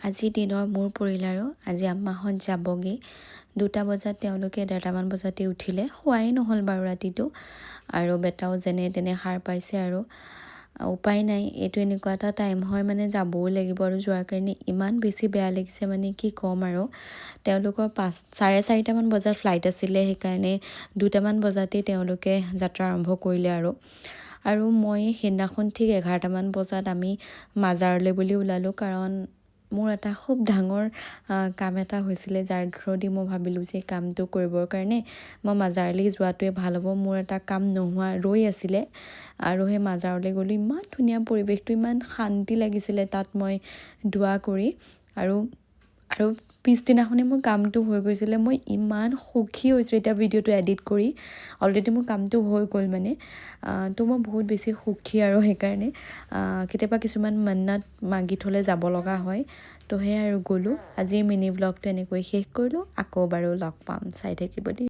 আজি দিনৰ মোৰ পৰিল আৰু আজি আম্মাহঁত যাবগৈ 2টা বজাত তেওঁলোকে 1:30মান বজাতে উঠিলে শুৱাই নহ'ল বাৰু ৰাতিটো আৰু বেটাও যেনে তেনে সাৰ পাইছে আৰু উপায় নাই এইটো এনেকুৱা এটা টাইম হয় মানে যাবও লাগিব আৰু যোৱাৰ কাৰণে ইমান বেছি বেয়া লাগিছে মানে কি ক'ম আৰু তেওঁলোকৰ 4:30মান বজাত ফ্লাইট আছিলে সেইকাৰণে 2টামান বজাতে তেওঁলোকে যাত্ৰা আৰম্ভ কৰিলে আৰু মই সেইদিনাখন ঠিক 11টামান বজাত আমি মাজাৰলৈ বুলি ওলালোঁ কাৰণ মোৰ এটা খুব ডাঙৰ কাম এটা হৈছিলে যাৰ থ্ৰুদি মই ভাবিলোঁ যে কামটো কৰিবৰ কাৰণে মই মাজাৰলৈ যোৱাটোৱে ভাল হ'ব মোৰ এটা কাম নোহোৱা ৰৈ আছিলে আৰু সেই মাজাৰলৈ গ'লোঁ ইমান ধুনীয়া পৰিৱেশটো ইমান শান্তি লাগিছিলে তাত মই দোৱা কৰি আৰু পিছদিনাখনেই মোৰ কামটো হৈ গৈছিলে মই ইমান সুখী হৈছোঁ এতিয়া ভিডিঅ'টো এডিট কৰি অলৰেডি মোৰ কামটো হৈ গ'ল মানে তো মই বহুত বেছি সুখী আৰু সেইকাৰণে কেতিয়াবা কিছুমান মান্নাত মাগি থ'লে যাব লগা হয় তো সেয়াই আৰু গ'লোঁ আজিৰ মিনি ব্লগটো এনেকৈ শেষ কৰিলোঁ আকৌ বাৰু লগ পাম চাই থাকিব দেই।